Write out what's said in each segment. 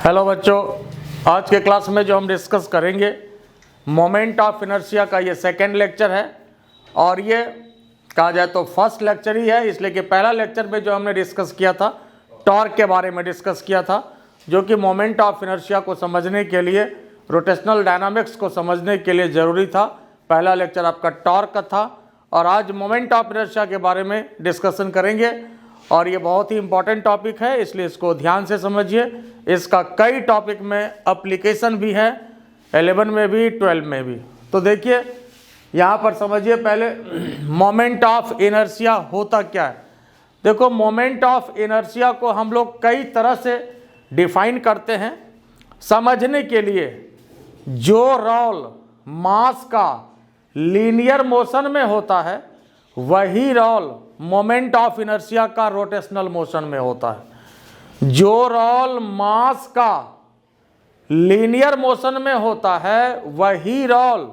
Hello बच्चों, आज के क्लास में जो हम डिस्कस करेंगे मोमेंट ऑफ इनर्शिया का ये सेकेंड लेक्चर है और ये कहा जाए तो फर्स्ट लेक्चर ही है, इसलिए कि पहला लेक्चर में जो हमने डिस्कस किया था टॉर्क के बारे में डिस्कस किया था, जो कि मोमेंट ऑफ इनर्शिया को समझने के लिए, रोटेशनल डायनामिक्स को समझने के लिए ज़रूरी था। पहला लेक्चर आपका टॉर्क का था और आज मोमेंट ऑफ इनर्शिया के बारे में डिस्कशन करेंगे और ये बहुत ही इंपॉर्टेंट टॉपिक है, इसलिए इसको ध्यान से समझिए। इसका कई टॉपिक में एप्लीकेशन भी है, 11 में भी 12 में भी। तो देखिए यहाँ पर समझिए पहले मोमेंट ऑफ इनर्शिया होता क्या है। देखो, मोमेंट ऑफ इनर्शिया को हम लोग कई तरह से डिफाइन करते हैं। समझने के लिए जो रोल मास का लीनियर मोशन में होता है वही रोल मोमेंट ऑफ इनर्शिया का रोटेशनल मोशन में होता है। जो रोल मास का लीनियर मोशन में होता है वही रोल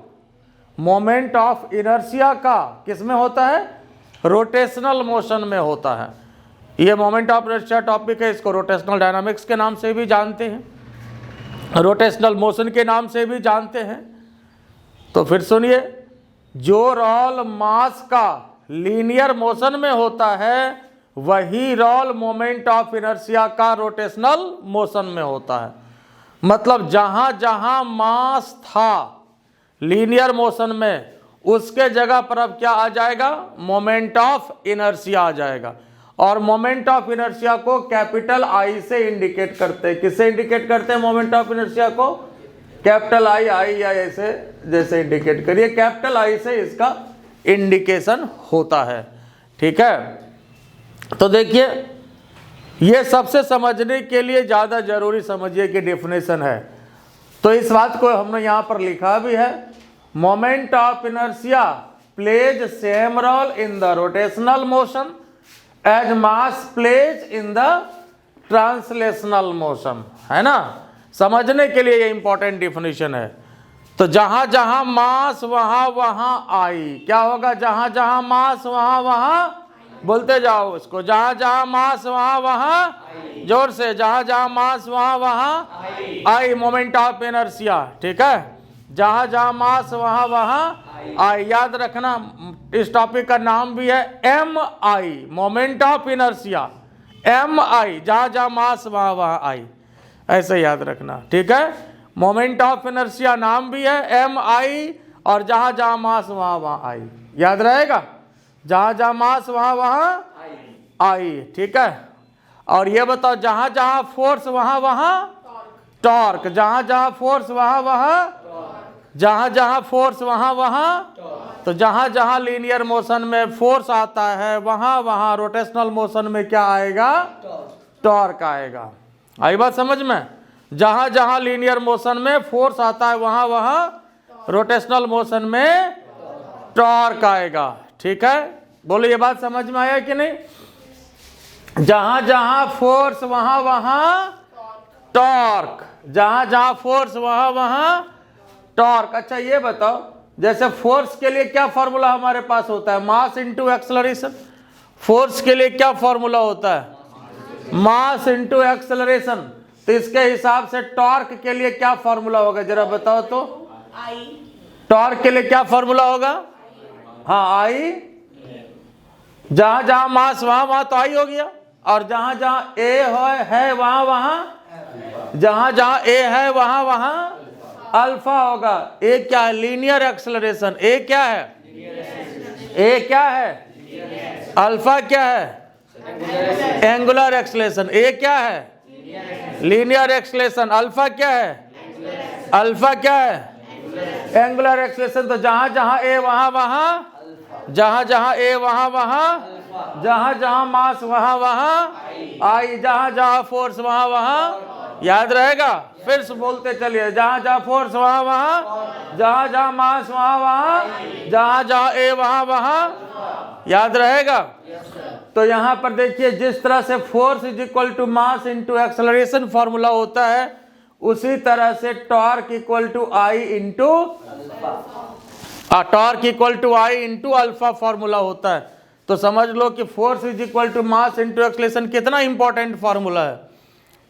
मोमेंट ऑफ इनर्शिया का किस में होता है, रोटेशनल मोशन में होता है। ये मोमेंट ऑफ इनर्शिया टॉपिक है, इसको रोटेशनल डायनामिक्स के नाम से भी जानते हैं, रोटेशनल मोशन के नाम से भी जानते हैं। तो फिर सुनिए, जो रोल मास का लीनियर मोशन में होता है वही रोल मोमेंट ऑफ इनर्शिया का रोटेशनल मोशन में होता है। मतलब जहां जहां मास था लीनियर मोशन में, उसके जगह पर अब क्या आ जाएगा, मोमेंट ऑफ इनर्शिया आ जाएगा। और मोमेंट ऑफ इनर्शिया को कैपिटल आई से इंडिकेट करते हैं। किससे इंडिकेट करते हैं मोमेंट ऑफ इनर्शिया को? कैपिटल आई, आई या ऐसे जैसे इंडिकेट करिए, कैपिटल आई से इसका इंडिकेशन होता है। ठीक है, तो देखिए ये सबसे समझने के लिए ज़्यादा जरूरी समझिए कि डेफिनेशन है। तो इस बात को हमने यहाँ पर लिखा भी है, moment of inertia plays same role in the rotational motion as mass plays in the translational motion, है ना। समझने के लिए ये इंपॉर्टेंट डेफिनेशन है। तो जहां जहां मास वहां वहां आई, क्या होगा, जहां जहां मास वहां वहां, बोलते जाओ इसको, जहां जहां मास वहां वहां, जोर से, जहां जहां मास वहां वहां आई मोमेंट ऑफ इनर्शिया। ठीक है, जहां जहां मास वहां वहां आई। याद रखना, इस टॉपिक का नाम भी है M I, moment of inertia, M I, जहां जहां मास वहां वहां आई, ऐसे याद रखना। ठीक है, मोमेंट ऑफ इनर्शिया नाम भी है एम आई, और जहां जहां मास वहां वहां आई, याद रहेगा, जहां जहां मास वहां वहां आई। ठीक है, और ये बताओ, जहां जहां फोर्स वहां वहां टॉर्क, जहां जहां फोर्स वहां वहां, जहां जहां फोर्स वहां वहां, तो जहां जहां लीनियर मोशन में फोर्स आता है वहां वहां रोटेशनल मोशन में क्या आएगा, टॉर्क आएगा। आई बात समझ में? जहां जहां लीनियर मोशन में फोर्स आता है वहां वहां रोटेशनल मोशन में टॉर्क आएगा। ठीक है, बोलो ये बात समझ में आया कि नहीं? जहां जहां फोर्स वहां वहां टॉर्क, जहां जहां फोर्स वहां वहां टॉर्क। अच्छा ये बताओ, जैसे फोर्स के लिए क्या फॉर्मूला हमारे पास होता है, मास इंटू एक्सेलरेशन। फोर्स के लिए क्या फॉर्मूला होता है, मास इंटू एक्सेलरेशन। तो इसके हिसाब से टॉर्क के लिए क्या फॉर्मूला होगा, जरा बताओ तो। टॉर्क के लिए क्या फॉर्मूला होगा? हाँ, आई, जहां जहां मास वहां वहां तो आई हो गया, और जहां जहां ए है वहां वहां, जहां जहां ए है वहां वहां अल्फा होगा। ए क्या है, लीनियर एक्सेलरेशन। ए क्या है, ए क्या है, अल्फा क्या है, एंगुलर एक्सेलरेशन। ए क्या है, लीनियर एक्सेलरेशन। अल्फा क्या है, अल्फा क्या है, एंगुलर एक्सेलरेशन। तो जहां जहां ए वहां वहां, जहां जहां ए वहां वहां, जहां जहां मास वहां वहां आई, जहां जहां फोर्स वहां वहां, याद रहेगा। फिर से बोलते चलिए, जहां जहां फोर्स वहां वहां, जहां जहां मास वहां वहां, जहां जहां ए वहां वहां, याद रहेगा। तो यहाँ पर देखिए, जिस तरह से force is equal to mass into acceleration formula होता है, उसी तरह से torque equal to I into, torque equal to I into alpha formula होता है। तो समझ लो कि force is equal to mass into acceleration कितना इंपॉर्टेंट फॉर्मूला है।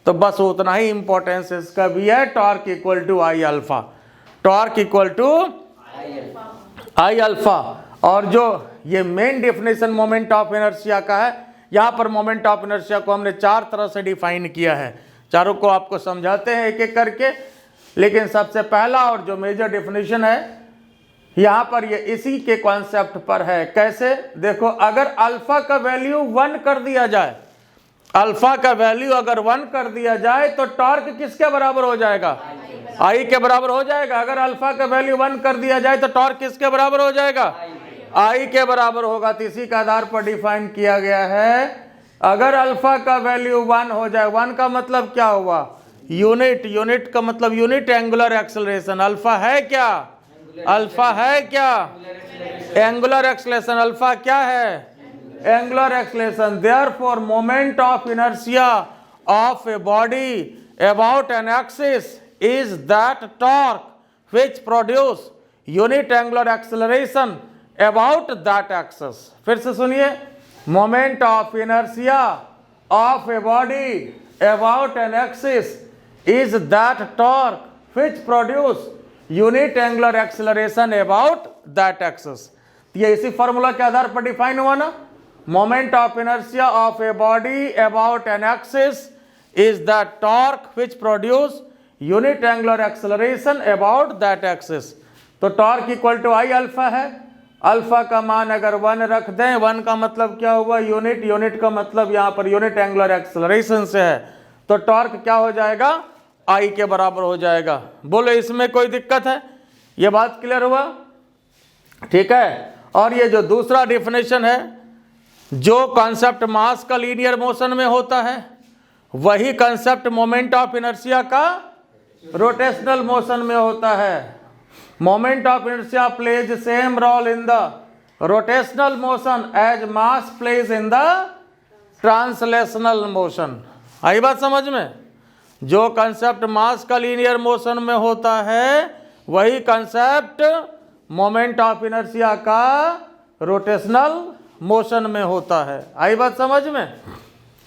तो बस उतना ही इंपॉर्टेंस इसका भी है, torque equal to I alpha, torque equal to I alpha. और जो ये main definition moment of inertia का है, यहाँ पर मोमेंट ऑफ इनर्शिया को हमने 4 तरह से डिफाइन किया है, चारों को आपको समझाते हैं एक एक करके। लेकिन सबसे पहला और जो मेजर डेफिनेशन है यहाँ पर, ये इसी के कॉन्सेप्ट पर है। कैसे? देखो, अगर अल्फा का वैल्यू 1 कर दिया जाए, अल्फा का वैल्यू अगर 1 कर दिया जाए तो टॉर्क किसके बराबर हो जाएगा? आई के बराबर हो जाएगा। अगर अल्फा का वैल्यू 1 कर दिया जाए तो टॉर्क किसके बराबर हो जाएगा? आई के बराबर होगा। तो इसी के आधार पर डिफाइन किया गया है, अगर अल्फा का वैल्यू 1 हो जाए, 1 का मतलब क्या हुआ? यूनिट, यूनिट का मतलब यूनिट एंगुलर एक्सेलरेशन। अल्फा है क्या? अल्फा है क्या? Angular acceleration. अल्फा क्या है? Angular acceleration. Therefore moment of inertia of a body about an axis is that torque which produce unit angular acceleration about that axis. फिर से सुनिए, moment of inertia of a body about an axis is that torque which produce unit angular acceleration about that axis. ये इसी formula के आधार पर define हुआ ना, moment of inertia of a body about an axis is the torque which produce unit angular acceleration about that axis. तो torque equal to I alpha है। Alpha का मान अगर 1 रख दें, 1 का मतलब क्या हुआ? यूनिट, यूनिट का मतलब यहाँ पर यूनिट एंगुलर एक्सेलरेशन से है, तो टॉर्क क्या हो जाएगा? आई के बराबर हो जाएगा। बोलो, इसमें कोई दिक्कत है? ये बात क्लियर हुआ? ठीक है। और ये जो दूसरा डिफिनेशन है, जो कॉन्सेप्ट मास का लीनियर मोशन में होता है, वही कॉन्सेप्ट मोमेंट ऑफ इनर्शिया का रोटेशनल मोशन में होता है। Moment of inertia plays same role in the rotational motion as mass plays in the translational motion. आई बात समझ में? जो कंसेप्ट मास का लीनियर मोशन में होता है, वही कंसेप्ट मोमेंट ऑफ इनर्शिया का रोटेशनल मोशन में होता है। आई बात समझ में?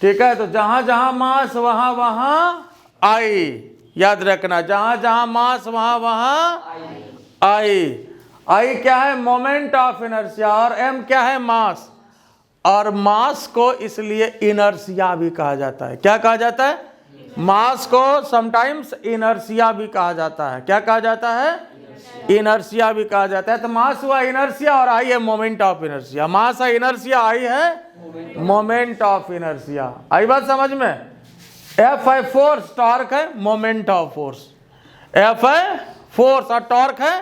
ठीक है। तो जहां जहां मास वहां वहां आई, याद रखना, जहां जहां मास वहां वहां आई। आई क्या है? Moment of inertia. और एम क्या है? मास। और मास को इसलिए इनर्शिया भी कहा जाता है। क्या कहा जाता है? मास को समटाइम्स इनर्शिया भी कहा जाता है। क्या कहा जाता है? इनर्शिया भी कहा जाता है। तो मास हुआ इनर्शिया और आई है मोमेंट ऑफ इनर्शिया। मास है इनर्शिया, आई है मोमेंट ऑफ इनर्शिया। आई बात समझ में? एफ है फोर्स, टॉर्क है मोमेंट ऑफ फोर्स। एफ है फोर्स और टॉर्क है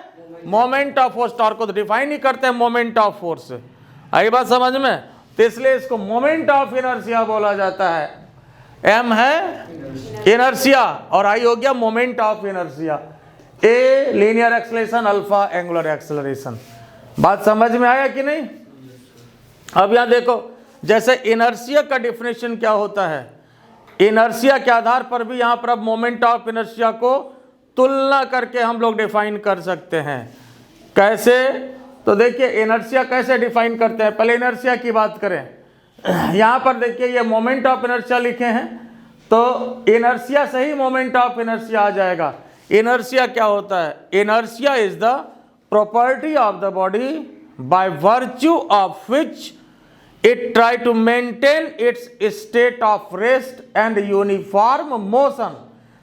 मोमेंट ऑफ फोर्स। टॉर्क को तो डिफाइन ही करते हैं मोमेंट ऑफ फोर्स से। आई बात समझ में? तो इसलिए इसको मोमेंट ऑफ इनर्शिया बोला जाता है। एम है इनर्शिया और आई हो गया moment of inertia. A linear acceleration, alpha angular acceleration. बात समझ में आया कि नहीं? अब यहां देखो, जैसे इनर्शिया का डिफिनेशन क्या होता है, इनर्शिया के आधार पर भी यहां पर अब मोमेंट ऑफ इनर्शिया को तुलना करके हम लोग डिफाइन कर सकते हैं। कैसे? तो देखिए, इनर्शिया कैसे डिफाइन करते हैं। पहले इनर्शिया की बात करें। यहाँ पर देखिए, ये मोमेंट ऑफ इनर्शिया लिखे हैं, तो इनर्शिया से ही मोमेंट ऑफ इनर्शिया आ जाएगा। इनर्शिया क्या होता है? Inertia is the property of the body by virtue of which it try to maintain its state of rest and uniform motion.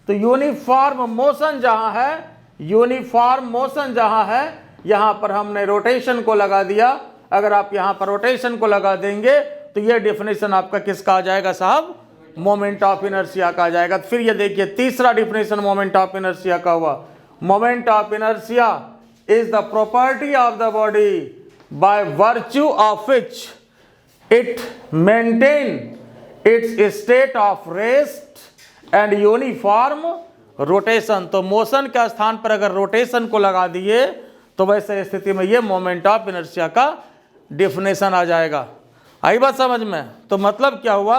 तो यूनिफॉर्म मोशन जहां है, यूनिफॉर्म मोशन जहां है, यहां पर हमने रोटेशन को लगा दिया। अगर आप यहां पर रोटेशन को लगा देंगे तो ये डेफिनेशन आपका किसका आ जाएगा साहब? मोमेंट ऑफ इनर्शिया का आ जाएगा। तो फिर ये देखिए, तीसरा डेफिनेशन मोमेंट ऑफ इनर्शिया का हुआ, moment of inertia is the property of the body by virtue of which it maintain its state of rest and uniform rotation. तो मोशन के स्थान पर अगर रोटेशन को लगा दिए तो वैसे स्थिति में ये मोमेंट ऑफ इनर्शिया का डेफिनेशन आ जाएगा। आई बात समझ में? तो मतलब क्या हुआ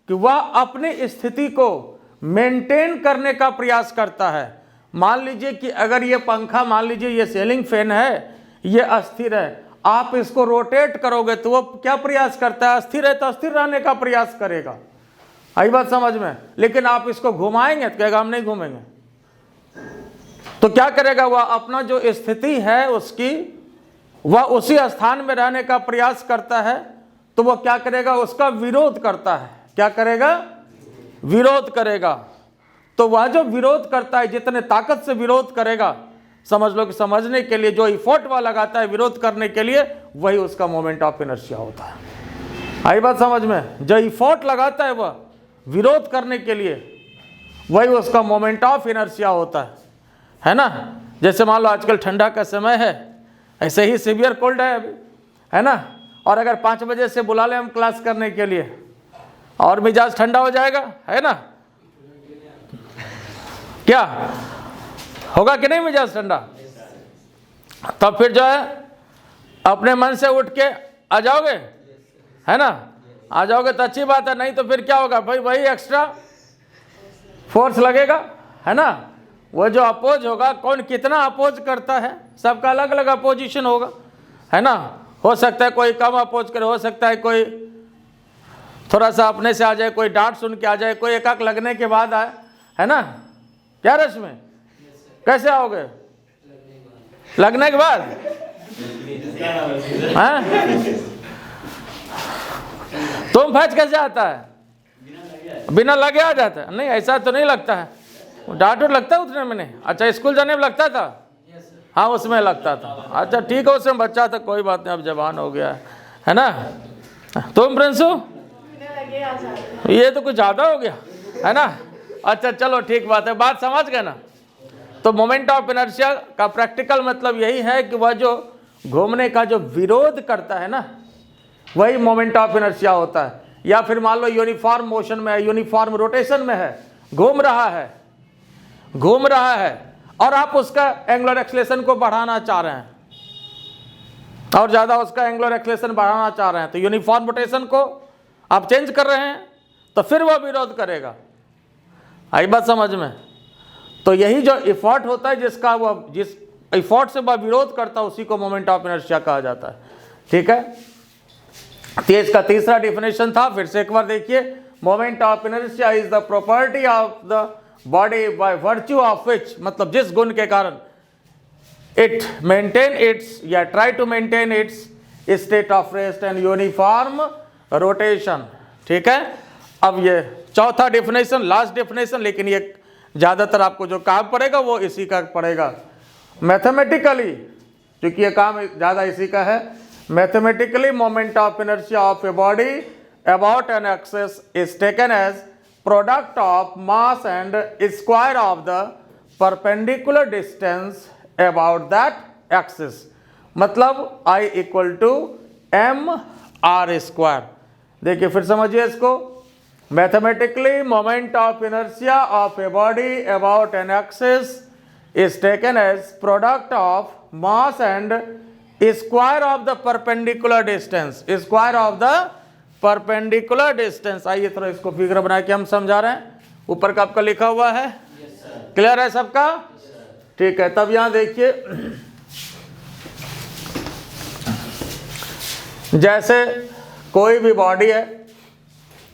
कि वह अपनी स्थिति को मेंटेन करने का प्रयास करता है। मान लीजिए कि अगर ये पंखा, मान लीजिए ये सीलिंग फैन है, ये अस्थिर है, आप इसको रोटेट करोगे तो वो क्या प्रयास करता है? अस्थिर है तो अस्थिर रहने का प्रयास करेगा। आई बात समझ में। लेकिन आप इसको घुमाएंगे तो कहेगा हम नहीं घूमेंगे। तो क्या करेगा, वह अपना जो स्थिति है उसकी, वह उसी स्थान में रहने का प्रयास करता है। तो वह क्या करेगा, उसका विरोध करता है। क्या करेगा, विरोध करेगा। तो वह जो विरोध करता है, जितने ताकत से विरोध करेगा, समझ लो कि समझने के लिए जो इफोर्ट वह लगाता है विरोध करने के लिए, वही उसका मोमेंट ऑफ इनर्शिया होता है। आई बात समझ में। जो इफोर्ट लगाता है वह विरोध करने के लिए, वही उसका मोमेंट ऑफ इनर्शिया होता है ना। जैसे मान लो आजकल ठंडा का समय है, ऐसे ही सीवियर कोल्ड है अभी, है ना। और अगर 5 बजे से बुला लें हम क्लास करने के लिए, और मिजाज ठंडा हो जाएगा, है ना। क्या होगा कि नहीं मिजाज ठंडा। तब फिर जो है अपने मन से उठ के आ जाओगे, है ना। आ जाओगे तो अच्छी बात है, नहीं तो फिर क्या होगा भाई, वही एक्स्ट्रा फोर्स लगेगा, है ना। वो जो अपोज होगा, कौन कितना अपोज करता है, सबका अलग अलग अपोजिशन होगा, है ना। हो सकता है कोई कम अपोज करे, हो सकता है कोई थोड़ा सा अपने से आ जाए, कोई डांट सुन के आ जाए, कोई एक लगने के बाद आए, है ना। क्या रश में कैसे आओगे, लगने के बाद, हैं? तुम फैच कैसे आता है, बिना लगे आ जाता है। नहीं ऐसा तो नहीं लगता है, डांट लगता है उतने में नहीं। अच्छा स्कूल जाने में लगता था, हाँ उसमें लगता था। अच्छा ठीक है, उसमें बच्चा था, कोई बात नहीं, अब जवान हो गया है ना। तुम प्रिंसू, ये तो कुछ ज़्यादा हो गया, है ना। अच्छा चलो ठीक बात है, बात समझ गए ना। तो मोमेंट ऑफ इनर्शिया का प्रैक्टिकल मतलब यही है कि वह जो घूमने का जो विरोध करता है ना, वही मोमेंट ऑफ इनर्शिया होता है। या फिर मान लो यूनिफॉर्म मोशन में है, यूनिफॉर्म रोटेशन में है, घूम रहा है और आप उसका एंगुलर एक्सेलरेशन को बढ़ाना चाह रहे हैं, और ज़्यादा उसका एंगुलर एक्सेलरेशन बढ़ाना चाह रहे हैं, तो यूनिफॉर्म रोटेशन को आप चेंज कर रहे हैं, तो फिर वह विरोध करेगा। आई बात समझ में। तो यही जो इफोर्ट होता है, जिसका वह जिस इफोर्ट से वह विरोध करता है, उसी को मोमेंट ऑफ इनर्शिया कहा जाता है। ठीक है, तो इसका तीसरा डिफिनेशन था। फिर से एक बार देखिए, moment of inertia is the property of the body by virtue of which, मतलब जिस गुण के कारण इट मेंटेन इट्स या try to maintain its state of rest and uniform rotation. ठीक है, अब ये चौथा डिफिनेशन, लास्ट डिफिनेशन, लेकिन ये ज़्यादातर आपको जो काम पड़ेगा वो इसी का पड़ेगा मैथमेटिकली, क्योंकि ये काम ज़्यादा इसी का है। Mathematically moment of inertia of a body about an axis is taken as product of mass and square of the perpendicular distance about that axis, मतलब I इक्वल टू mr²। देखिए फिर समझिए इसको, mathematically moment of inertia of a body about an axis is taken as product of mass and square of the perpendicular distance, square of the perpendicular distance। आइए थोड़ा इसको figure बना के हम समझा रहे हैं। ऊपर का आपका लिखा हुआ है, क्लियर है सबका? ठीक है, तब यहां देखिए, जैसे कोई भी बॉडी है,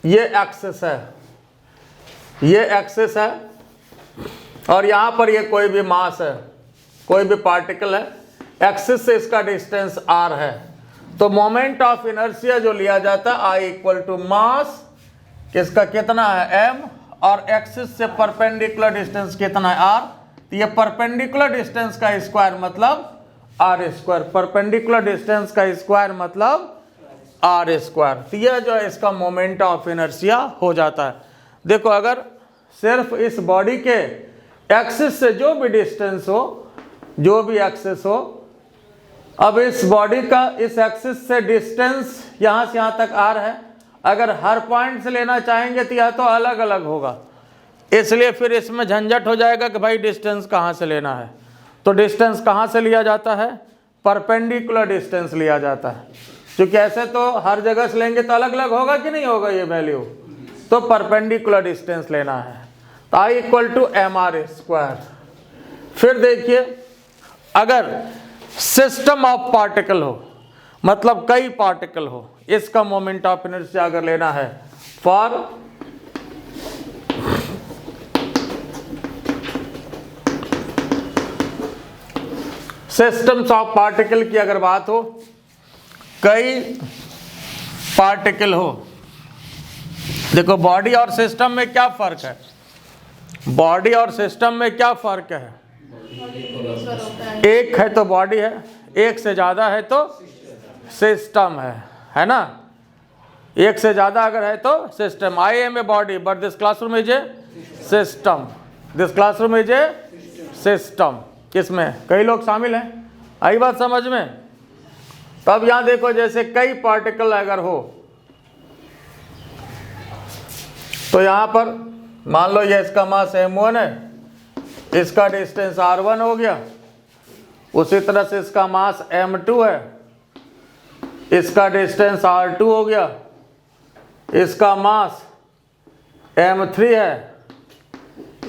ये एक्सिस है, ये एक्सिस है, और यहाँ पर ये कोई भी मास है, कोई भी पार्टिकल है, एक्सिस से इसका डिस्टेंस r है, तो मोमेंट ऑफ इनर्शिया जो लिया जाता है I इक्वल टू मास, किसका कितना है m, और एक्सिस से परपेंडिकुलर डिस्टेंस कितना है r, तो ये परपेंडिकुलर डिस्टेंस का स्क्वायर मतलब r², परपेंडिकुलर डिस्टेंस का स्क्वायर मतलब r²। तो यह जो है इसका मोमेंट ऑफ इनर्शिया हो जाता है। देखो अगर सिर्फ इस बॉडी के एक्सिस से जो भी डिस्टेंस हो, जो भी एक्सिस हो, अब इस बॉडी का इस एक्सिस से डिस्टेंस यहाँ से यहाँ तक r है, अगर हर पॉइंट से लेना चाहेंगे तो यह तो अलग अलग होगा, इसलिए फिर इसमें झंझट हो जाएगा कि भाई डिस्टेंस कहाँ से लेना है। तो डिस्टेंस कहाँ से लिया जाता है? परपेंडिकुलर डिस्टेंस लिया जाता है, क्योंकि ऐसे तो हर जगह से लेंगे तो अलग अलग होगा कि नहीं होगा ये वैल्यू, तो परपेंडिकुलर डिस्टेंस लेना है, तो I इक्वल टू mr²। फिर देखिए, अगर सिस्टम ऑफ पार्टिकल हो, मतलब कई पार्टिकल हो, इसका मोमेंट ऑफ इनर्शिया अगर लेना है फॉर सिस्टम्स ऑफ पार्टिकल की अगर बात हो, कई पार्टिकल हो, देखो बॉडी और सिस्टम में क्या फर्क है, बॉडी और सिस्टम में क्या फर्क है, एक है तो बॉडी है, एक से ज़्यादा है तो सिस्टम है ना, एक से ज़्यादा अगर है तो system. I am a body but this classroom is a system, this classroom is a system. किसमें कई लोग शामिल हैं, आई बात समझ में। तब यहाँ देखो जैसे कई पार्टिकल अगर हो तो यहाँ पर मान लो ये इसका मास m1 है, इसका डिस्टेंस r1 हो गया, उसी तरह से इसका मास m2 है, इसका डिस्टेंस r2 हो गया, इसका मास m3 है,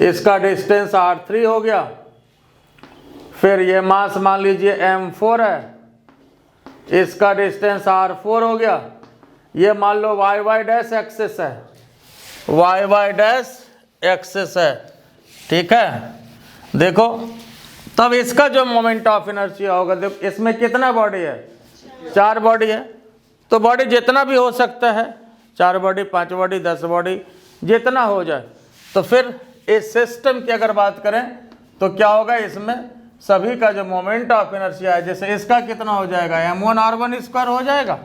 इसका डिस्टेंस r3 हो गया, फिर ये मास मान लीजिए m4 है, इसका डिस्टेंस r4 हो गया, ये मान लो y डैश एक्सिस है, y डैश एक्सिस है, ठीक है। देखो तब इसका जो मोमेंट ऑफ इनर्शिया होगा, देखो इसमें कितना बॉडी है, 4 बॉडी है, तो बॉडी जितना भी हो सकता है, 4 बॉडी 5 बॉडी 10 बॉडी जितना हो जाए, तो फिर इस सिस्टम की अगर बात करें तो क्या होगा, इसमें सभी का जो मोमेंट ऑफ इनर्शिया है, जैसे इसका कितना हो जाएगा, m1r1 स्क्वायर हो जाएगा,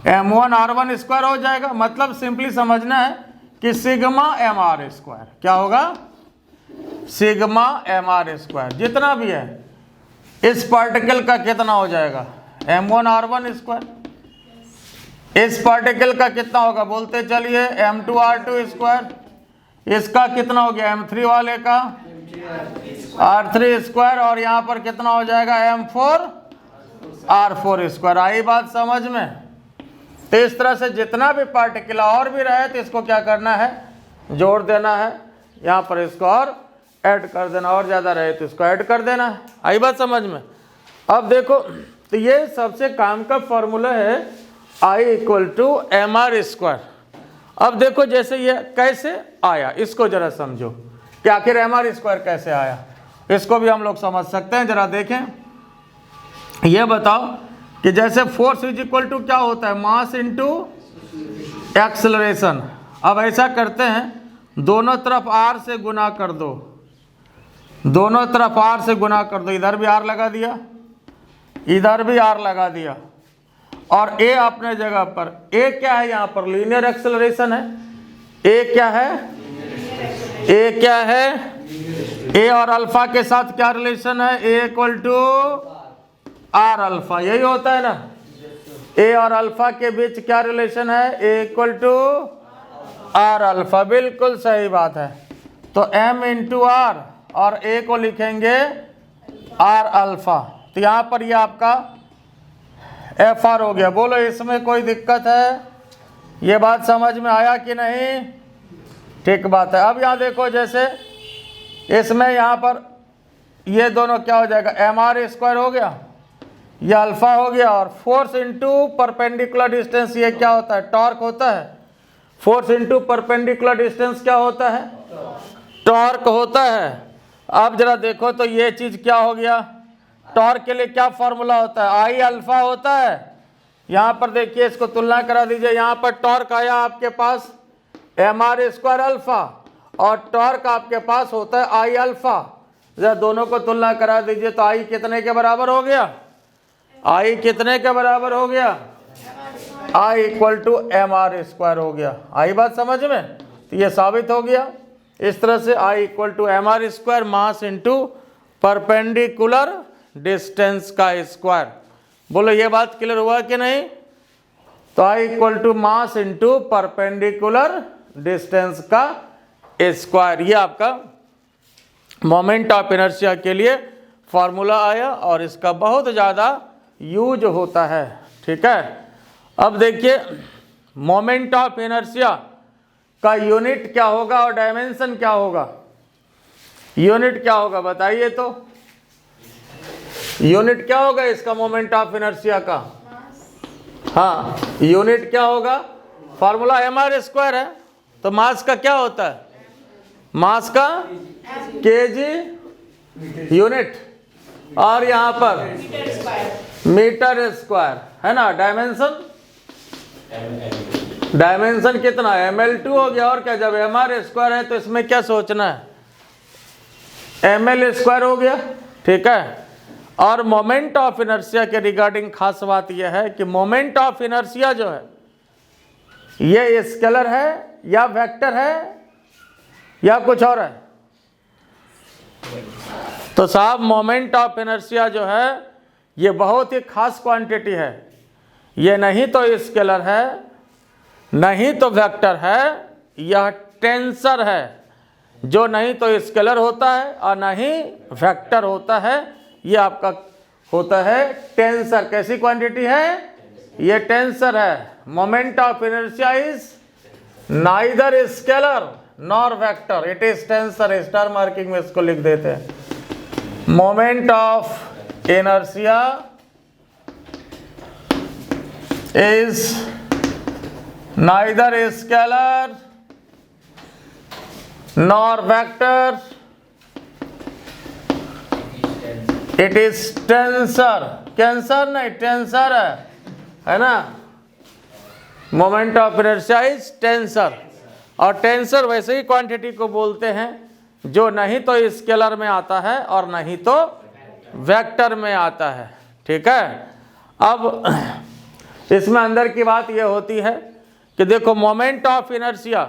m1r1 स्क्वायर हो जाएगा। मतलब सिंपली समझना है कि सिग्मा mr स्क्वायर क्या होगा, सिग्मा mr स्क्वायर जितना भी है इस पार्टिकल का कितना हो जाएगा, m1r1 स्क्वायर। इस पार्टिकल का कितना होगा बोलते चलिए, m2r2 स्क्वायर। इसका कितना हो गया, m3 वाले का r3 स्क्वायर, और यहाँ पर कितना हो जाएगा, m4r4 स्क्वायर। आई बात समझ में। तो इस तरह से जितना भी पार्टिकल और भी रहे तो इसको क्या करना है, जोड़ देना है, यहाँ पर इसको और ऐड कर देना, और ज़्यादा रहे तो इसको ऐड कर देना है। आई बात समझ में। अब देखो तो ये सबसे काम का फॉर्मूला है I = mr स्क्वायर। अब देखो जैसे ये कैसे आया, इसको जरा समझो कि आखिर mr स्क्वायर कैसे आया, इसको भी हम लोग समझ सकते हैं। जरा देखें, ये बताओ कि जैसे फोर्स इज इक्वल टू क्या होता है, मास इनटू एक्सेलरेशन। अब ऐसा करते हैं, दोनों तरफ r से गुना कर दो, दोनों तरफ r से गुना कर दो, इधर भी r लगा दिया, इधर भी r लगा दिया, और a अपने जगह पर, a क्या है यहाँ पर, लीनियर एक्सेलरेशन है। a क्या है, a क्या है, a और अल्फा के साथ क्या रिलेशन है, a = r अल्फा, यही होता है ना। a और अल्फा के बीच क्या रिलेशन है, a = r अल्फा, बिल्कुल सही बात है। तो m × r और a को लिखेंगे r अल्फा, तो यहाँ पर ये आपका FR हो गया। बोलो इसमें कोई दिक्कत है, ये बात समझ में आया कि नहीं, ठीक बात है। अब यहाँ देखो जैसे इसमें यहाँ पर ये दोनों क्या हो जाएगा, mr स्क्वायर हो गया, ये अल्फा हो गया, और फोर्स इनटू परपेंडिकुलर डिस्टेंस, ये क्या होता है, टॉर्क होता है। फोर्स इनटू परपेंडिकुलर डिस्टेंस क्या होता है, टॉर्क होता है। अब जरा देखो तो ये चीज़ क्या हो गया, टॉर्क के लिए क्या फॉर्मूला होता है, आई अल्फा होता है। यहाँ पर देखिए, इसको तुलना करा दीजिए, यहाँ पर टॉर्क आया आपके पास mr स्क्वायर अल्फा, और टॉर्क आपके पास होता है आई अल्फा। जरा दोनों को तुलना करा दीजिए, तो आई कितने के बराबर हो गया, आई कितने के बराबर हो गया, I = mr स्क्वायर हो गया। आई बात समझ में, तो ये साबित हो गया। इस तरह से I = mr square, mass into perpendicular distance का स्क्वायर। बोलो ये बात क्लियर हुआ कि नहीं। तो I = mass into perpendicular distance का स्क्वायर, ये आपका मोमेंट ऑफ इनर्शिया के लिए फॉर्मूला आया, और इसका बहुत ज़्यादा यूज होता है, ठीक है। अब देखिए मोमेंट ऑफ इनर्शिया का यूनिट क्या होगा और डायमेंशन क्या होगा। यूनिट क्या होगा बताइए, तो यूनिट क्या होगा इसका, मोमेंट ऑफ इनर्शिया का, हाँ यूनिट क्या होगा, फार्मूला mr स्क्वायर है। तो मास का क्या होता है, मास का kg यूनिट, और यहाँ पर मीटर स्क्वायर, है ना। डायमेंशन कितना, ml2 हो गया। और क्या, जब mr स्क्वायर है तो इसमें क्या सोचना है, ml स्क्वायर हो गया, ठीक है। और मोमेंट ऑफ इनर्शिया के रिगार्डिंग खास बात यह है कि मोमेंट ऑफ इनर्शिया जो है ये स्केलर है या वेक्टर है या कुछ और है। तो साहब मोमेंट ऑफ इनर्शिया जो है ये बहुत ही खास क्वांटिटी है। ये नहीं तो स्केलर है, नहीं तो वेक्टर है, यह टेंसर है, जो नहीं तो स्केलर होता है और नहीं वेक्टर होता है। ये आपका होता है टेंसर। कैसी क्वांटिटी है, ये टेंसर है। Moment of inertia is neither scalar nor vector, it is tensor. Star marking में इसको लिख देते हैं। Moment of inertia is neither scalar nor vector, it is tensor. Cancer नहीं, टेंसर है ना। Moment of inertia is tensor. और tensor वैसे ही क्वांटिटी को बोलते हैं जो नहीं तो स्केलर में आता है और नहीं तो वेक्टर में आता है, ठीक है। अब इसमें अंदर की बात यह होती है कि देखो मोमेंट ऑफ इनर्शिया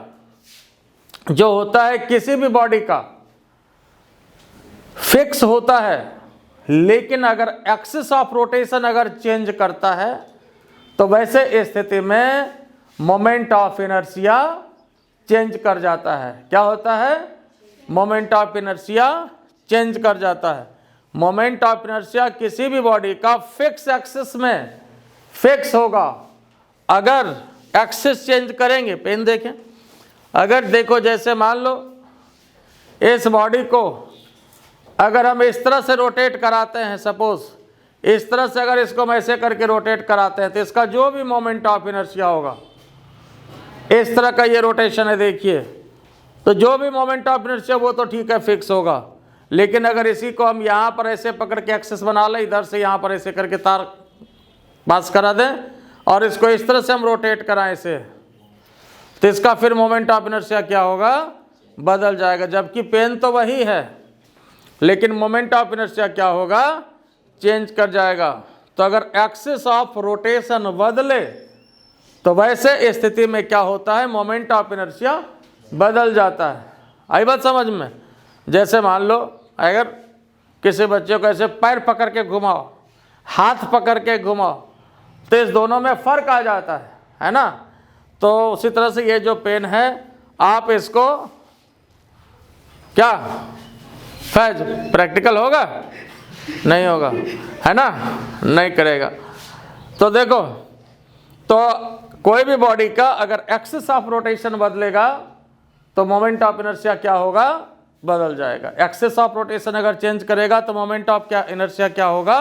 जो होता है किसी भी बॉडी का फिक्स होता है, लेकिन अगर एक्सिस ऑफ रोटेशन अगर चेंज करता है तो वैसे स्थिति में मोमेंट ऑफ इनर्शिया चेंज कर जाता है। क्या होता है, मोमेंट ऑफ इनर्शिया चेंज कर जाता है। मोमेंट ऑफ इनर्शिया किसी भी बॉडी का फिक्स एक्सिस में फिक्स होगा। अगर एक्सिस चेंज करेंगे, पेन देखें, अगर देखो जैसे मान लो इस बॉडी को अगर हम इस तरह से रोटेट कराते हैं, सपोज इस तरह से अगर इसको हम ऐसे करके रोटेट कराते हैं तो इसका जो भी मोमेंट ऑफ इनर्शिया होगा, इस तरह का ये रोटेशन है देखिए, तो जो भी मोमेंट ऑफ इनर्शिया वो तो ठीक है फिक्स होगा। लेकिन अगर इसी को हम यहाँ पर ऐसे पकड़ के एक्सेस बना लें, इधर से यहाँ पर ऐसे करके तार पास करा दें और इसको इस तरह से हम रोटेट कराएं इसे, तो इसका फिर मोमेंट ऑफ इनर्शिया क्या होगा, बदल जाएगा। जबकि पेन तो वही है लेकिन मोमेंट ऑफ इनर्शिया क्या होगा, चेंज कर जाएगा। तो अगर एक्सिस ऑफ रोटेशन बदले तो वैसे स्थिति में क्या होता है, मोमेंट ऑफ इनर्शिया बदल जाता है। आई बात समझ में। जैसे मान लो अगर किसी बच्चे को ऐसे पैर पकड़ के घुमाओ, हाथ पकड़ के घुमाओ, तो इस दोनों में फ़र्क आ जाता है ना। तो उसी तरह से ये जो पेन है आप इसको क्या फैज प्रैक्टिकल होगा, नहीं होगा, है ना, नहीं करेगा। तो देखो, तो कोई भी बॉडी का अगर एक्सिस ऑफ रोटेशन बदलेगा तो मोमेंट ऑफ इनर्शिया क्या होगा, बदल जाएगा। एक्सिस ऑफ रोटेशन अगर चेंज करेगा तो मोमेंट ऑफ क्या इनर्शिया क्या होगा,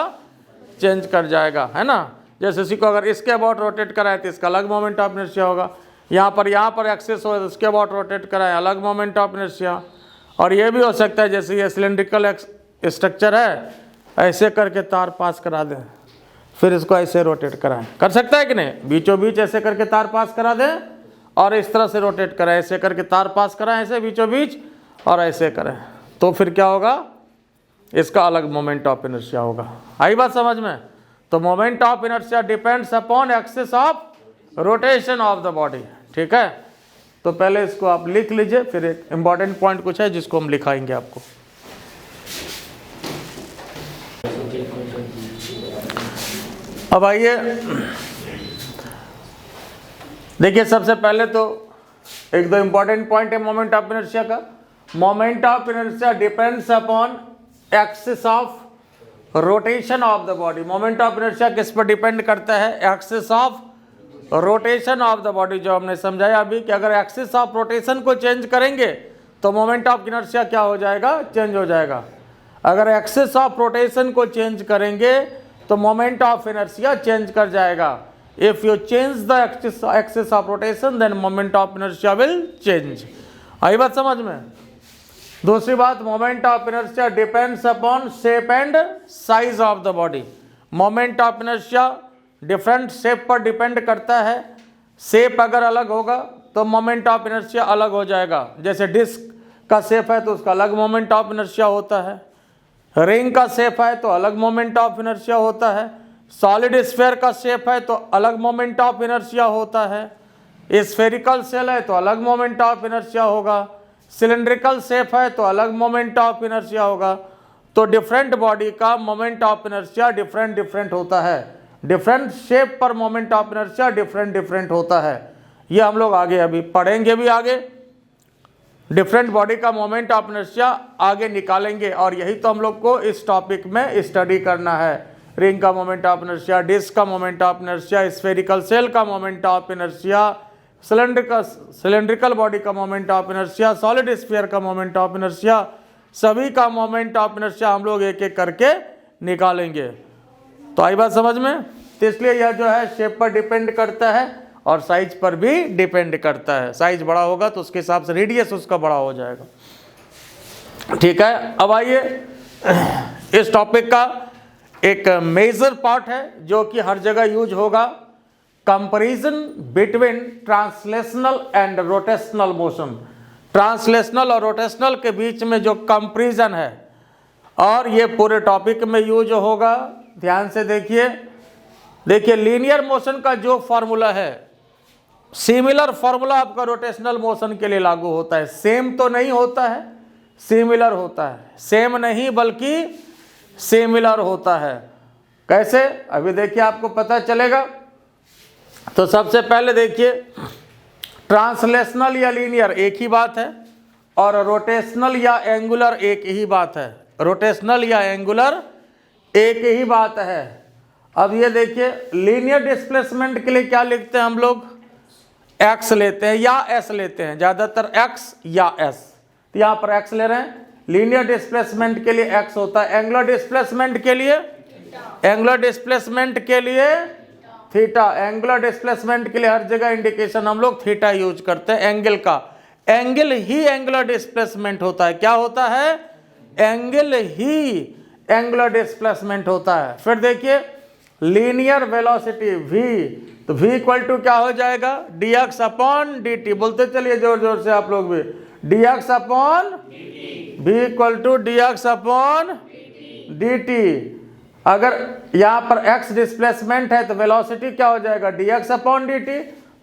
चेंज कर जाएगा, है ना। जैसे इसी को अगर इसके अबाउट रोटेट कराए तो इसका अलग मोमेंट ऑफ इनर्शिया होगा। यहाँ पर एक्सिस हो तो इसके अबाउट रोटेट कराए अलग मोमेंट ऑफ इनर्शिया। और ये भी हो सकता है जैसे ये सिलेंड्रिकल स्ट्रक्चर है, ऐसे करके तार पास करा दें, फिर इसको ऐसे रोटेट कराएं, कर सकता है कि नहीं, बीचों बीच ऐसे करके तार पास करा दें और इस तरह से रोटेट कराएं, ऐसे करके तार पास कराएं ऐसे बीचों बीच और ऐसे करें, तो फिर क्या होगा, इसका अलग मोमेंट ऑफ इनर्शिया होगा। आई बात समझ में। तो moment of inertia depends upon axis of rotation of the body, ठीक है। तो पहले इसको आप लिख लीजिए, फिर एक इंपॉर्टेंट पॉइंट कुछ है जिसको हम लिखाएंगे आपको। अब आइए देखिए, सबसे पहले तो एक दो इंपॉर्टेंट पॉइंट है मोमेंट ऑफ इनर्शिया का। Moment of inertia depends upon axis of rotation of the body. Moment of inertia किस पर डिपेंड करता है, axis of rotation of the body. जो हमने समझाया अभी कि अगर एक्सिस ऑफ रोटेशन को चेंज करेंगे तो मोमेंट ऑफ इनर्शिया क्या हो जाएगा, चेंज हो जाएगा। अगर एक्सिस ऑफ रोटेशन को चेंज करेंगे तो मोमेंट ऑफ इनर्शिया चेंज कर जाएगा। If you change the axis of rotation then moment of inertia will change. आई बात समझ में। दूसरी बात, moment of inertia depends upon shape and size of the body. Moment of inertia different shape पर depend करता है। शेप अगर अलग होगा तो मोमेंट ऑफ इनर्शिया अलग हो जाएगा। जैसे डिस्क का शेप है तो उसका अलग मोमेंट ऑफ इनर्शिया होता है, रिंग का शेप है तो अलग मोमेंट ऑफ इनर्शिया होता है, सॉलिड स्फीयर का शेप है तो अलग मोमेंट ऑफ इनर्शिया होता है, स्फेरिकल सेल है तो अलग मोमेंट ऑफ इनर्शिया होगा, सिलेंड्रिकल शेप है तो अलग मोमेंट ऑफ इनर्शिया होगा। तो डिफरेंट बॉडी का moment of inertia different different होता है। डिफरेंट शेप पर moment of inertia different different होता है। ये हम लोग आगे अभी पढ़ेंगे भी, आगे डिफरेंट बॉडी का मोमेंट ऑफ इनर्शिया आगे निकालेंगे। और यही तो हम लोग को इस टॉपिक में स्टडी करना है। रिंग का मोमेंट ऑफ इनर्शिया, डिस्क का moment of inertia, spherical shell का moment of inertia, cylindrical body का moment of inertia, solid sphere का मोमेंट ऑफ इनर्शिया, सभी का मोमेंट ऑफ इनर्शिया हम लोग एक एक करके निकालेंगे। तो आई बात समझ में? तो इसलिए यह जो है शेप पर डिपेंड करता है और साइज पर भी डिपेंड करता है। साइज बड़ा होगा तो उसके हिसाब से रेडियस उसका बड़ा हो जाएगा। ठीक है, अब आइए इस टॉपिक का एक मेजर पार्ट है जो कि हर जगह यूज होगा, comparison between translational and rotational motion. Translational और रोटेशनल के बीच में जो कंपैरिजन है, और ये पूरे टॉपिक में यूज होगा। ध्यान से देखिए, लीनियर मोशन का जो फॉर्मूला है, सिमिलर फॉर्मूला आपका रोटेशनल मोशन के लिए लागू होता है। सेम तो नहीं होता है, सिमिलर होता है। सेम नहीं बल्कि सिमिलर होता है। कैसे? अभी देखिए आपको पता चलेगा। तो सबसे पहले देखिए, ट्रांसलेशनल या लीनियर एक ही बात है, और रोटेशनल या एंगुलर एक ही बात है। रोटेशनल या एंगुलर एक ही बात है। अब ये देखिए, लीनियर डिस्प्लेसमेंट के लिए क्या लिखते हैं हम लोग? एक्स लेते हैं या एस लेते हैं, ज़्यादातर एक्स या एस। तो यहाँ पर एक्स ले रहे हैं। लीनियर डिस्प्लेसमेंट के लिए एक्स होता है, एंगुलर डिस्प्लेसमेंट के लिए थीटा। एंगुलर डिस्प्लेसमेंट के लिए हर जगह इंडिकेशन हम लोग थीटा यूज करते हैं, एंगल का। एंगल ही एंगुलर डिस्प्लेसमेंट होता है। क्या होता है? एंगल ही एंगुलर डिस्प्लेसमेंट होता है। फिर देखिए, लीनियर वेलोसिटी v, तो v इक्वल टू क्या हो जाएगा? dx upon dt। बोलते चलिए जोर जोर से आप लोग भी, dx upon v equal to dx upon dt। अगर यहाँ पर x डिस्प्लेसमेंट है तो वेलोसिटी क्या हो जाएगा? dx upon dt।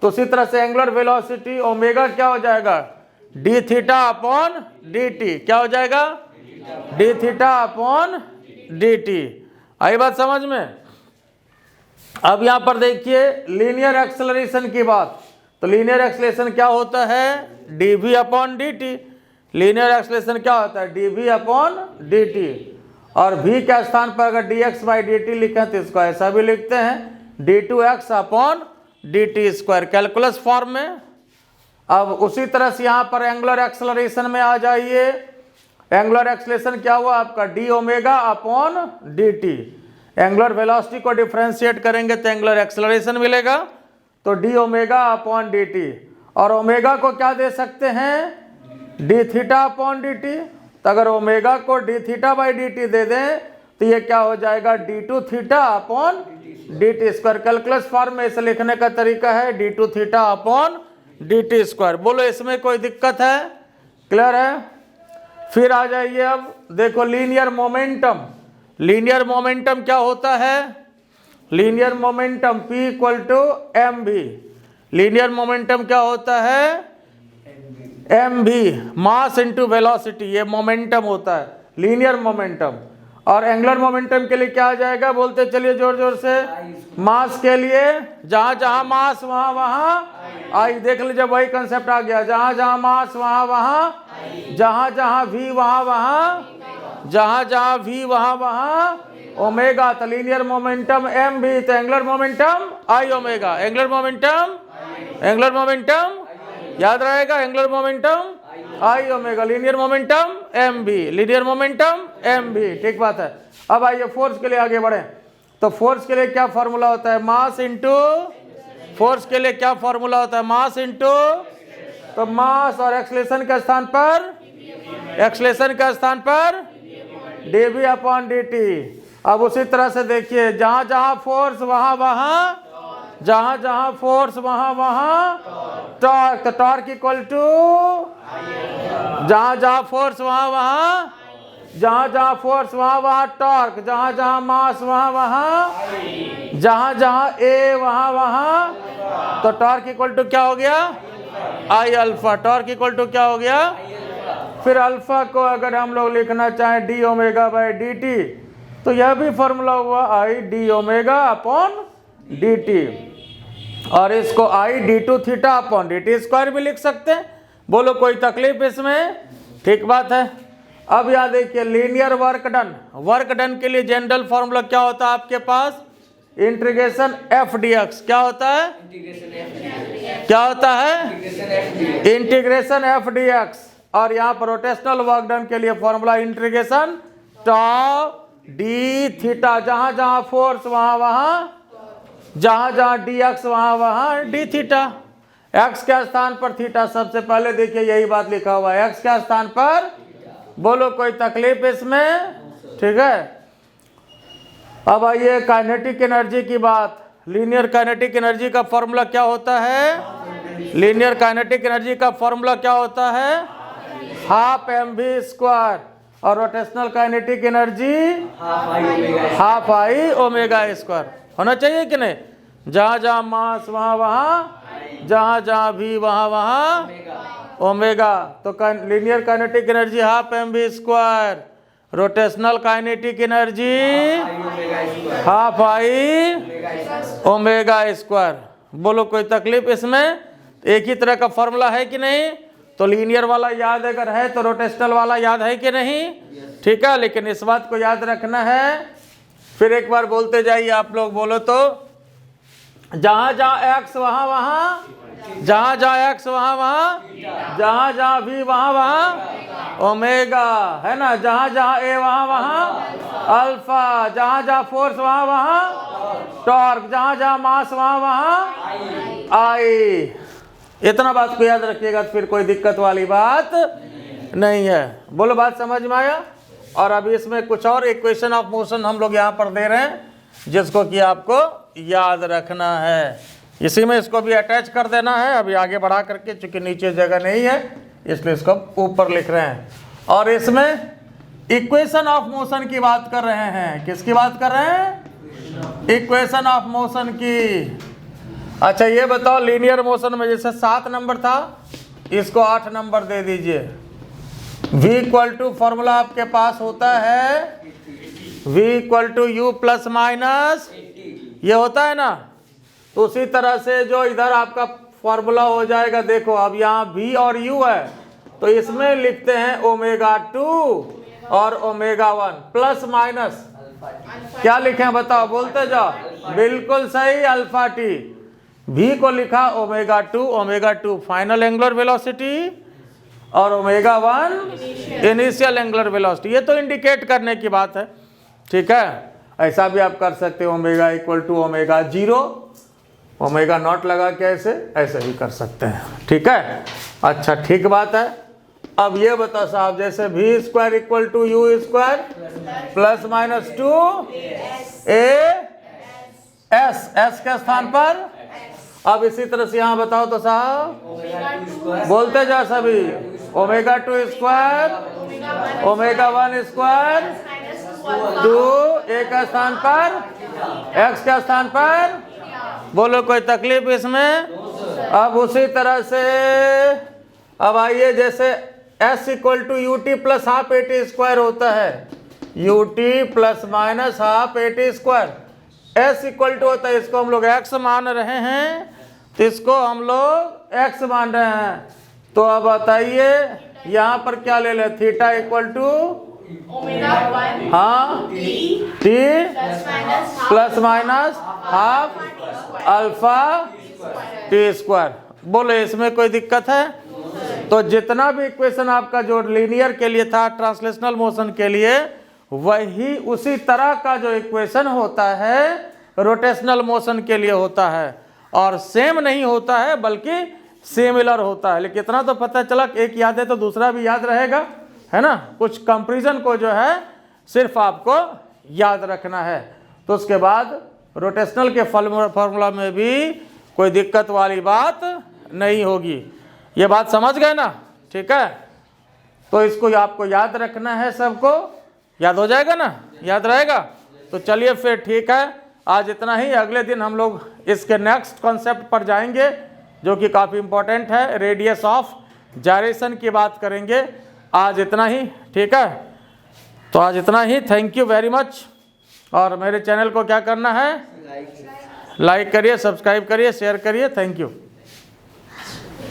तो उसी तरह से एंगुलर वेलोसिटी ओमेगा क्या हो जाएगा? d theta upon dt। क्या हो जाएगा? d theta upon dt। आई बात समझ में? अब यहाँ पर देखिए लीनियर एक्सेलरेशन की बात। तो लीनियर एक्सेलरेशन क्या होता है? dv upon dt। Linear acceleration क्या होता है? dv upon dt। और v के स्थान पर अगर dx बाई dt लिखें तो इसको ऐसा भी लिखते हैं, d2x upon dt square, calculus form में। अब उसी तरह से यहाँ पर एंगुलर एक्सेलरेशन में आ जाइए। एंगुलर एक्सेलरेशन क्या हुआ आपका? d omega upon dt। Angular velocity को डिफरेंशिएट करेंगे तो एंगुलर एक्सेलरेशन मिलेगा, तो d ओमेगा अपॉन dt। और ओमेगा को क्या दे सकते हैं? d theta upon dt। तो अगर ओमेगा को d थीटा बाई dt दे दें तो ये क्या हो जाएगा? d2 theta upon dt square. Calculus form में इसे लिखने का तरीका है d2 theta upon dt square. बोलो इसमें कोई दिक्कत है? क्लियर है? फिर आ जाइए, अब देखो लीनियर मोमेंटम। लीनियर मोमेंटम क्या होता है? Linear momentum P equal to mv। Linear momentum क्या होता है? mv, मास इंटू वेलोसिटी, ये मोमेंटम होता है लीनियर मोमेंटम। और एंगुलर मोमेंटम के लिए क्या आ जाएगा? बोलते चलिए जोर जोर से, मास के लिए जहां जहां मास वहां वहां आई। देख लीजिए वही कंसेप्ट आ गया, जहां जहां मास वहां वहां, जहां जहां v वहां वहां, जहां जहां v वहां वहां ओमेगा। तो लीनियर मोमेंटम mv, तो angular momentum i omega. Angular momentum याद रहेगा, एंगुलर मोमेंटम आई omega, linear momentum mv, linear momentum mv। ठीक बात है। अब आइए फोर्स के लिए आगे बढ़े। तो फोर्स के लिए क्या फॉर्मूला होता है? मास इंटू, फोर्स के लिए क्या फॉर्मूला होता है? मास इंटू, तो मास और एक्सेलरेशन के स्थान पर एक्सलेशन का स्थान पर dv अपॉन dt। अब उसी तरह से देखिए, जहां जहां फोर्स वहां वहां, जहां जहां फोर्स वहां वहां टॉर्क, तो टॉर्क इक्वल टू, जहां जहां फोर्स वहां वहां, जहां जहां फोर्स वहां वहां टॉर्क, जहां जहां मास वहां वहां, जहां जहां ए वहां वहां, तो टॉर्क इक्वल टू क्या हो गया, I alpha. Torque equal to क्या हो गया, फिर अल्फा को अगर हम लोग लिखना चाहें D omega by D T, तो यह भी फॉर्मूला हुआ I D omega upon D T, और इसको I D two theta upon D T square भी लिख सकते हैं। बोलो कोई तकलीफ इसमें, ठीक बात है। अब यहाँ देखिए, linear work done, work done के लिए जनरल फॉर्मूला क्या होता है आपके पास, इंटीग्रेशन एफ डी एक्स। क्या होता है, क्या होता है, इंटीग्रेशन एफ डी एक्स। और यहाँ पर रोटेशनल वर्क डन के लिए फॉर्मूला इंटीग्रेशन टॉ डी थीटा, जहां जहां फोर्स वहां वहां, जहां जहां डी एक्स वहां वहां डी थीटा। एक्स के स्थान पर थीटा, सबसे पहले देखिए यही बात लिखा हुआ है, एक्स के स्थान पर। बोलो कोई तकलीफ इसमें, ठीक है। अब आइए काइनेटिक एनर्जी की बात। लीनियर काइनेटिक एनर्जी का फॉर्मूला क्या होता है, लीनियर काइनेटिक एनर्जी का फॉर्मूला क्या होता है, हाफ एम वी स्क्वायर। और rotational kinetic energy half I omega square होना चाहिए कि नहीं। जहां जहां मास वहां वहां, जहां जहां भी वहां वहां ओमेगा, तो linear kinetic energy half M V square, rotational kinetic energy half I omega square. बोलो कोई तकलीफ इसमें, एक ही तरह का फॉर्मूला है कि नहीं। तो लीनियर वाला याद अगर है तो रोटेशनल वाला याद है कि नहीं, ठीक है। लेकिन इस बात को याद रखना है, फिर एक बार बोलते जाइए आप लोग, बोलो तो, जहां जहां एक्स वहां वहां, जहां जहां एक्स वहां वहां, जहां जहां भी वहां वहां ओमेगा, है ना। जहां जहां ए वहां वहां अल्फा, जहां जहां फोर्स वहां वहां टॉर्क, जहां जहां मास वहां वहां आई। इतना बात को याद रखिएगा, तो फिर कोई दिक्कत वाली बात नहीं है। बोलो बात समझ में आया। और अभी इसमें कुछ और इक्वेशन ऑफ मोशन हम लोग यहाँ पर दे रहे हैं, जिसको कि आपको याद रखना है। इसी में इसको भी अटैच कर देना है। अभी आगे बढ़ा करके, चूंकि नीचे जगह नहीं है इसलिए इसको ऊपर लिख रहे हैं। और इसमें इक्वेशन ऑफ मोशन की बात कर रहे हैं। किसकी बात कर रहे हैं, इक्वेशन ऑफ मोशन की। अच्छा ये बताओ, लीनियर मोशन में जैसे 7 नंबर था, इसको 8 नंबर दे दीजिए। v इक्वल टू फॉर्मूला आपके पास होता है v equal to U plus minus, ये होता है ना। तो उसी तरह से जो इधर आपका फॉर्मूला हो जाएगा, देखो अब यहाँ v और u है, तो इसमें लिखते हैं ओमेगा 2 और ओमेगा 1 प्लस माइनस क्या लिखें बताओ, बोलते जाओ। बिल्कुल सही, अल्फा टी। v को लिखा ओमेगा 2 फाइनल एंगुलर वेलोसिटी और ओमेगा 1 इनिशियल एंगुलर वेलोसिटी। ये तो इंडिकेट करने की बात है, ठीक है। ऐसा भी आप कर सकते हो, omega equal to omega 0, omega nought लगा के ऐसे भी कर सकते हैं, ठीक है। अच्छा ठीक बात है। अब ये बताओ साहब, जैसे v square equal to U square plus minus 2 A S के स्थान पर। अब इसी तरह से यहाँ बताओ तो साहब, बोलते जाओ सभी, ओमेगा 2 स्क्वायर ओमेगा 1 स्क्वायर 2 ए का स्थान पर, एक्स के स्थान पर। बोलो कोई तकलीफ इसमें। अब उसी तरह से अब आइए, जैसे S equal to U T plus half A T square होता है, U T plus minus half A T square. S equal to होता है, इसको हम लोग एक्स मान रहे हैं, तो इसको हम लोग एक्स मान रहे हैं। तो अब बताइए यहाँ पर क्या ले ले, थीटा इक्वल टू हाँ T plus minus half alpha T square. बोलो इसमें कोई दिक्कत है। तो जितना भी इक्वेशन आपका जो लीनियर के लिए था, ट्रांसलेशनल मोशन के लिए, वही उसी तरह का जो इक्वेशन होता है रोटेशनल मोशन के लिए होता है। और सेम नहीं होता है बल्कि सिमिलर होता है। लेकिन इतना तो पता चला कि एक याद है तो दूसरा भी याद रहेगा। है ना, कुछ कंपैरिजन को जो है सिर्फ आपको याद रखना है। तो उसके बाद रोटेशनल के फॉर्मूला में भी कोई दिक्कत वाली बात नहीं होगी। ये बात समझ गए ना, ठीक है। तो इसको आपको याद रखना है, सबको याद हो जाएगा ना, याद रहेगा। तो चलिए फिर ठीक है, आज इतना ही। अगले दिन हम लोग इसके नेक्स्ट कॉन्सेप्ट पर जाएंगे जो कि काफ़ी इंपॉर्टेंट है, रेडियस ऑफ जायरेशन की बात करेंगे। आज इतना ही, ठीक है। तो आज इतना ही, थैंक यू वेरी मच। और मेरे चैनल को क्या करना है, लाइक करिए, सब्सक्राइब करिए, शेयर करिए। Thank you.